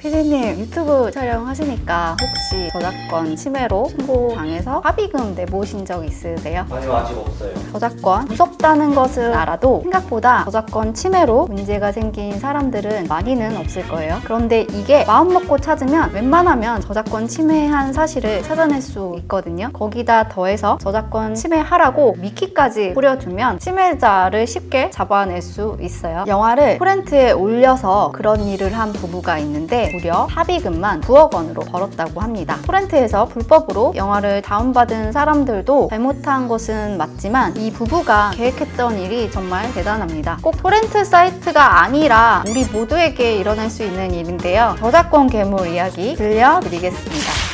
피디님, 유튜브 촬영하시니까 혹시 저작권 침해로 신고당해서 합의금 내보신 적 있으세요? 아니요, 아직 없어요. 저작권 무섭다는 것을 알아도 생각보다 저작권 침해로 문제가 생긴 사람들은 많이는 없을 거예요. 그런데 이게 마음먹고 찾으면 웬만하면 저작권 침해한 사실을 찾아낼 수 있거든요. 거기다 더해서 저작권 침해하라고 미끼까지 뿌려주면 침해자를 쉽게 잡아낼 수 있어요. 영화를 토렌트에 올려서 그런 일을 한 부부가 있는데 무려 합의금만 9억 원으로 벌었다고 합니다. 토렌트에서 불법으로 영화를 다운받은 사람들도 잘못한 것은 맞지만 이 부부가 계획했던 일이 정말 대단합니다. 꼭 토렌트 사이트가 아니라 우리 모두에게 일어날 수 있는 일인데요. 저작권 괴물 이야기 들려드리겠습니다.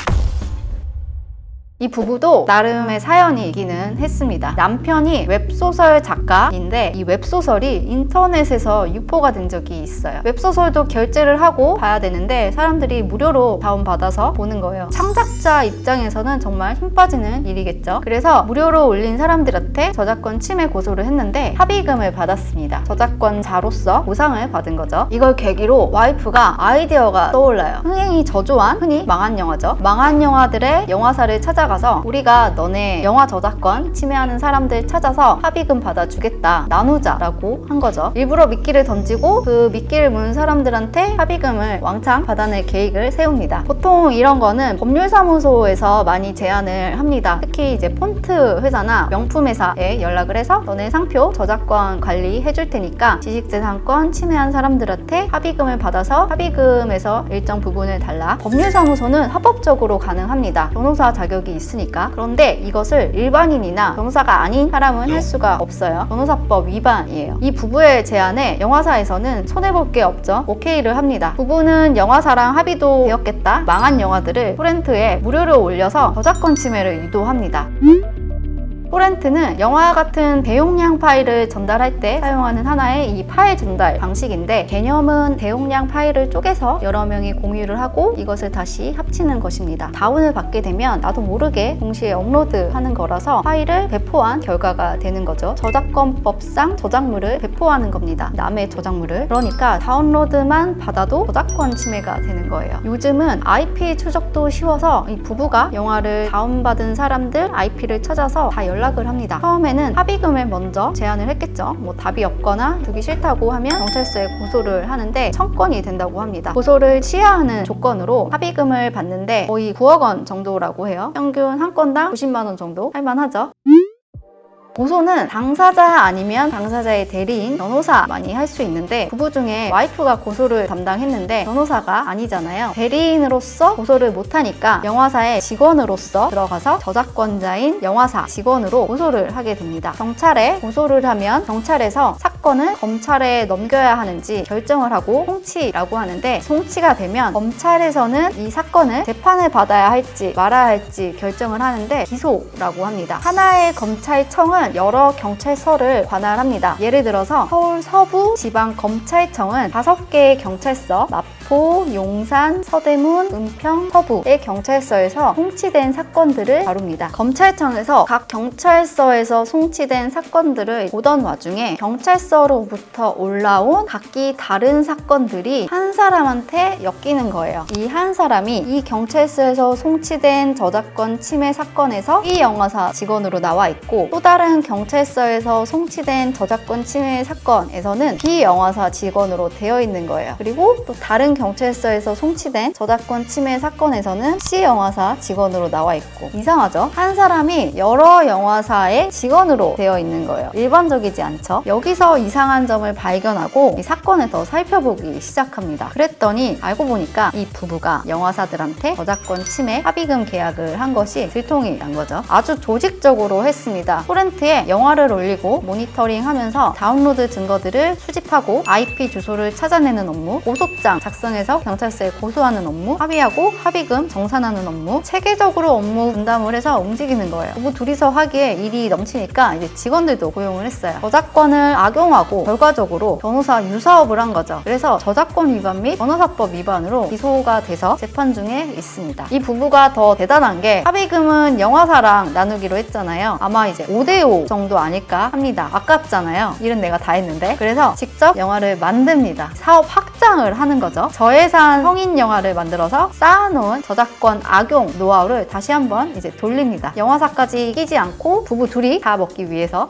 이 부부도 나름의 사연이 있기는 했습니다. 남편이 웹소설 작가인데 이 웹소설이 인터넷에서 유포가 된 적이 있어요. 웹소설도 결제를 하고 봐야 되는데 사람들이 무료로 다운받아서 보는 거예요. 창작자 입장에서는 정말 힘 빠지는 일이겠죠. 그래서 무료로 올린 사람들한테 저작권 침해 고소를 했는데 합의금을 받았습니다. 저작권자로서 보상을 받은 거죠. 이걸 계기로 와이프가 아이디어가 떠올라요. 흥행이 저조한, 흔히 망한 영화죠. 망한 영화들의 영화사를 찾아가서 우리가 너네 영화 저작권 침해하는 사람들 찾아서 합의금 받아주겠다, 나누자라고 한 거죠. 일부러 미끼를 던지고 그 미끼를 문 사람들한테 합의금을 왕창 받아낼 계획을 세웁니다. 보통 이런 거는 법률사무소에서 많이 제안을 합니다. 특히 이제 폰트 회사나 명품 회사에 연락을 해서 너네 상표 저작권 관리해줄 테니까 지식재산권 침해한 사람들한테 합의금을 받아서 합의금에서 일정 부분을 달라. 법률사무소는 합법적으로 가능합니다. 변호사 자격이 있으니까. 그런데 이것을 일반인이나 변호사가 아닌 사람은 할 수가 없어요. 변호사법 위반이에요. 이 부부의 제안에 영화사에서는 손해볼 게 없죠. 오케이를 합니다. 부부는 영화사랑 합의도 되었겠다. 망한 영화들을 토렌트에 무료로 올려서 저작권 침해를 유도합니다. 토렌트는 영화 같은 대용량 파일을 전달할 때 사용하는 하나의 이 파일 전달 방식인데 개념은 대용량 파일을 쪼개서 여러 명이 공유를 하고 이것을 다시 합치는 것입니다. 다운을 받게 되면 나도 모르게 동시에 업로드하는 거라서 파일을 배포한 결과가 되는 거죠. 저작권법상 저작물을 배포하는 겁니다. 남의 저작물을. 그러니까 다운로드만 받아도 저작권 침해가 되는 거예요. 요즘은 IP 추적도 쉬워서 이 부부가 영화를 다운받은 사람들 IP를 찾아서 다 연락을 합니다. 처음에는 합의금을 먼저 제안을 했겠죠. 뭐 답이 없거나 주기 싫다고 하면 경찰서에 고소를 하는데 1000건이 된다고 합니다. 고소를 취하하는 조건으로 합의금을 받는데 거의 9억 원 정도라고 해요. 평균 한 건당 90만 원 정도 할만하죠. 고소는 당사자 아니면 당사자의 대리인, 변호사 많이 할 수 있는데 부부 중에 와이프가 고소를 담당했는데 변호사가 아니잖아요. 대리인으로서 고소를 못하니까 영화사의 직원으로서 들어가서 저작권자인 영화사 직원으로 고소를 하게 됩니다. 경찰에 고소를 하면 경찰에서 사건을 검찰에 넘겨야 하는지 결정을 하고 송치라고 하는데 송치가 되면 검찰에서는 이 사건을 재판을 받아야 할지 말아야 할지 결정을 하는데 기소라고 합니다. 하나의 검찰청은 여러 경찰서를 관할합니다. 예를 들어서 서울 서부 지방검찰청은 5개의 경찰서, 마포, 용산, 서대문, 은평, 서부의 경찰서에서 송치된 사건들을 다룹니다. 검찰청에서 각 경찰서에서 송치된 사건들을 보던 와중에 경찰서로부터 올라온 각기 다른 사건들이 한 사람한테 엮이는 거예요. 이 한 사람이 이 경찰서에서 송치된 저작권 침해 사건에서 이 영화사 직원으로 나와 있고 또 다른 경찰서에서 송치된 저작권 침해 사건에서는 비영화사 직원으로 되어 있는 거예요. 그리고 또 다른 경찰서에서 송치된 저작권 침해 사건에서는 C영화사 직원으로 나와 있고 이상하죠? 한 사람이 여러 영화사의 직원으로 되어 있는 거예요. 일반적이지 않죠? 여기서 이상한 점을 발견하고 이 사건을 더 살펴보기 시작합니다. 그랬더니 알고 보니까 이 부부가 영화사들한테 저작권 침해 합의금 계약을 한 것이 들통이 난 거죠. 아주 조직적으로 했습니다. 토렌트에 영화를 올리고 모니터링하면서 다운로드 증거들을 수집하고 IP 주소를 찾아내는 업무, 고소장 작성해서 경찰서에 고소하는 업무, 합의하고 합의금 정산하는 업무, 체계적으로 업무 분담을 해서 움직이는 거예요. 부부 둘이서 하기에 일이 넘치니까 이제 직원들도 고용을 했어요. 저작권을 악용하고 결과적으로 변호사 유사업을 한 거죠. 그래서 저작권 위반 및 변호사법 위반으로 기소가 돼서 재판 중에 있습니다. 이 부부가 더 대단한 게 합의금은 영화사랑 나누기로 했잖아요. 아마 이제 5대5 정도 아닐까 합니다. 아깝잖아요. 일은 내가 다 했는데. 그래서 직접 영화를 만듭니다. 사업 확장을 하는 하는 거죠. 저예산 성인 영화를 만들어서 쌓아놓은 저작권 악용 노하우를 다시 한번 이제 돌립니다. 영화사까지 끼지 않고 부부 둘이 다 먹기 위해서.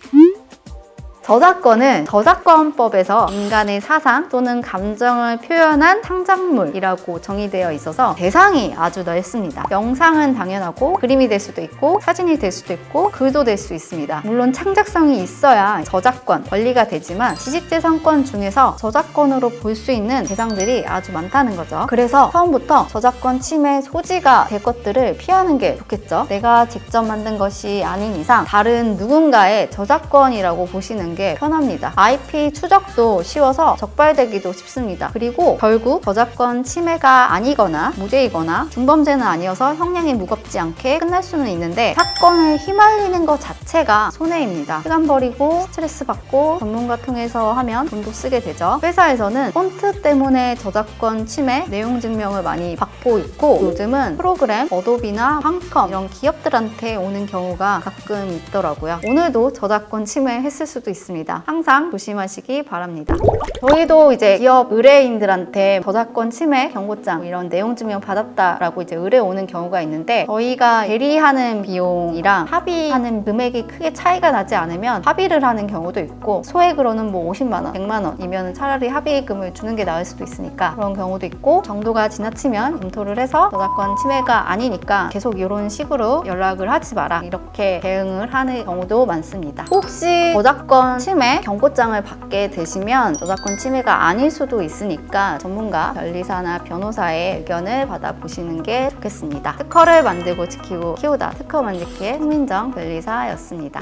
저작권은 저작권법에서 인간의 사상 또는 감정을 표현한 창작물이라고 정의되어 있어서 대상이 아주 넓습니다. 영상은 당연하고 그림이 될 수도 있고 사진이 될 수도 있고 글도 될 수 있습니다. 물론 창작성이 있어야 저작권, 권리가 되지만 지식재산권 중에서 저작권으로 볼 수 있는 대상들이 아주 많다는 거죠. 그래서 처음부터 저작권 침해 소지가 될 것들을 피하는 게 좋겠죠. 내가 직접 만든 것이 아닌 이상 다른 누군가의 저작권이라고 보시는 게 편합니다. IP 추적도 쉬워서 적발되기도 쉽습니다. 그리고 결국 저작권 침해가 아니거나 무죄이거나 중범죄는 아니어서 형량이 무겁지 않게 끝날 수는 있는데 사건을 휘말리는 것 자체가 손해입니다. 시간 버리고 스트레스 받고 전문가 통해서 하면 돈도 쓰게 되죠. 회사에서는 폰트 때문에 저작권 침해 내용 증명을 많이 받고 있고 요즘은 프로그램, 어도비나 황컴 이런 기업들한테 오는 경우가 가끔 있더라고요. 오늘도 저작권 침해했을 수도 있습니다. 항상 조심하시기 바랍니다. 저희도 이제 기업 의뢰인들한테 저작권 침해 경고장 이런 내용 증명 받았다라고 이제 의뢰 오는 경우가 있는데 저희가 대리하는 비용이랑 합의하는 금액이 크게 차이가 나지 않으면 합의를 하는 경우도 있고 소액으로는 뭐 50만 원, 100만 원이면 차라리 합의금을 주는 게 나을 수도 있으니까 그런 경우도 있고 정도가 지나치면 검토를 해서 저작권 침해가 아니니까 계속 이런 식으로 연락을 하지 마라 이렇게 대응을 하는 경우도 많습니다. 혹시 저작권 침해 경고장을 받게 되시면 저작권 침해가 아닐 수도 있으니까 전문가, 변리사나 변호사의 의견을 받아보시는 게 좋겠습니다. 특허를 만들고 지키고 키우다 특허 만들기의 홍민정 변리사였습니다.